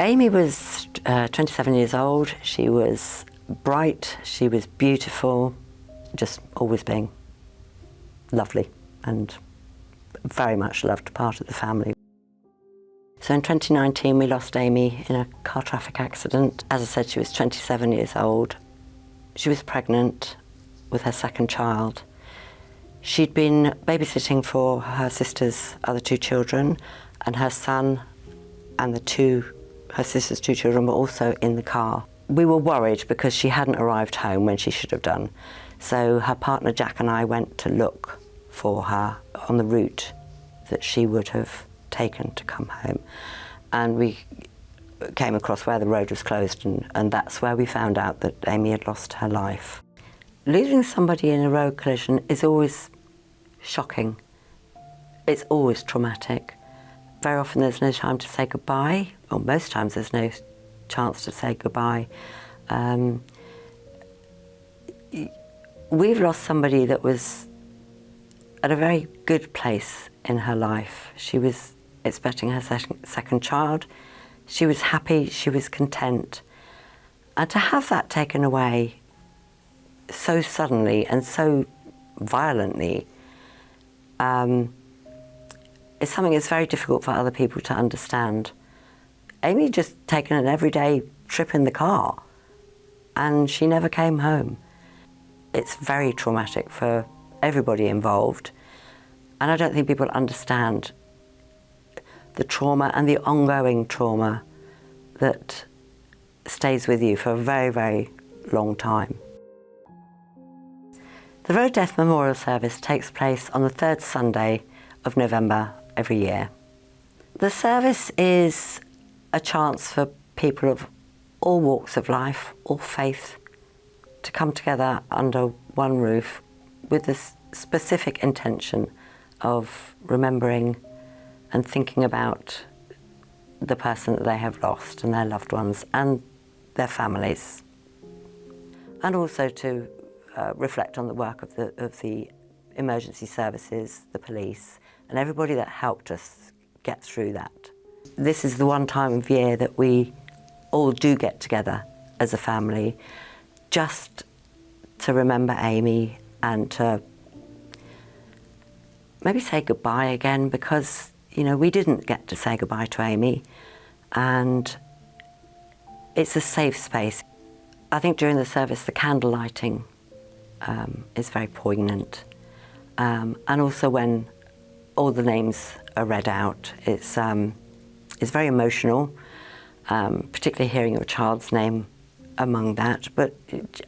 Amy was 27 years old. She was bright, she was beautiful, just always being lovely and very much loved part of the family. So in 2019 we lost Amy in a car traffic accident. As I said, she was 27 years old. She was pregnant with her second child. She'd been babysitting for her sister's other two children, and her son and her sister's two children were also in the car. We were worried because she hadn't arrived home when she should have done. So her partner Jack and I went to look for her on the route that she would have taken to come home. And we came across where the road was closed, and that's where we found out that Amy had lost her life. Losing somebody in a road collision is always shocking. It's always traumatic. Very often there's no time to say goodbye, or most times there's no chance to say goodbye. We've lost somebody that was at a very good place in her life. She was expecting her second child. She was happy, she was content. And to have that taken away so suddenly and so violently is something that's very difficult for other people to understand. Amy just taken an everyday trip in the car and she never came home. It's very traumatic for everybody involved, and I don't think people understand the trauma and the ongoing trauma that stays with you for a very, very long time. The Road Death Memorial Service takes place on the third Sunday of November every year. The service is a chance for people of all walks of life, all faith, to come together under one roof with this specific intention of remembering and thinking about the person that they have lost and their loved ones and their families. And also to reflect on the work of the emergency services, the police, and everybody that helped us get through that. This is the one time of year that we all do get together as a family, just to remember Amy and to maybe say goodbye again, because, you know, we didn't get to say goodbye to Amy, and it's a safe space. I think during the service the candle lighting is very poignant, and also when all the names are read out, it's very emotional, particularly hearing your child's name among that. But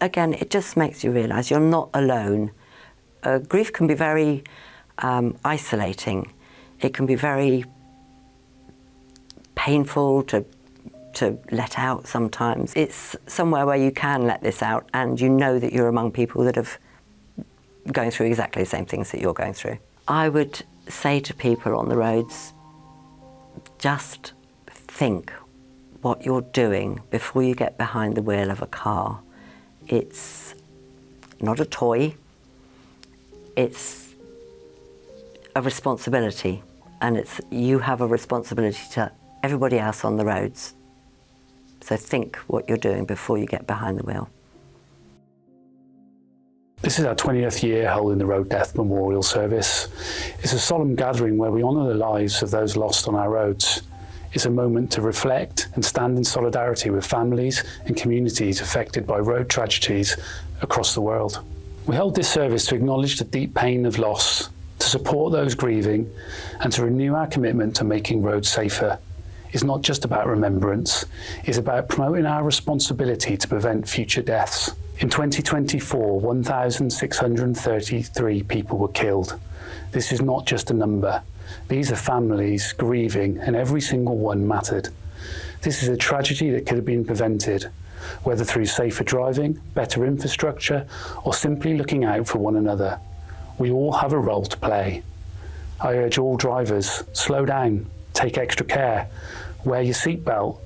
again, it just makes you realise you're not alone. Grief can be very isolating. It can be very painful to let out sometimes. It's somewhere where you can let this out and you know that you're among people that have going through exactly the same things that you're going through. I would say to people on the roads, just think what you're doing before you get behind the wheel of a car. It's not a toy, it's a responsibility, and you have a responsibility to everybody else on the roads. So think what you're doing before you get behind the wheel. This is our 20th year holding the Road Death Memorial Service. It's a solemn gathering where we honour the lives of those lost on our roads. It's a moment to reflect and stand in solidarity with families and communities affected by road tragedies across the world. We hold this service to acknowledge the deep pain of loss, to support those grieving, and to renew our commitment to making roads safer. It's not just about remembrance, it's about promoting our responsibility to prevent future deaths. In 2024, 1,633 people were killed. This is not just a number. These are families grieving, and every single one mattered. This is a tragedy that could have been prevented, whether through safer driving, better infrastructure, or simply looking out for one another. We all have a role to play. I urge all drivers, slow down, take extra care, wear your seatbelt,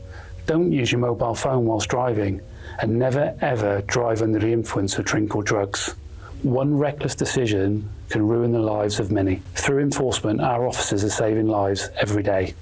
don't use your mobile phone whilst driving, and never ever drive under the influence of drink or drugs. One reckless decision can ruin the lives of many. Through enforcement, our officers are saving lives every day.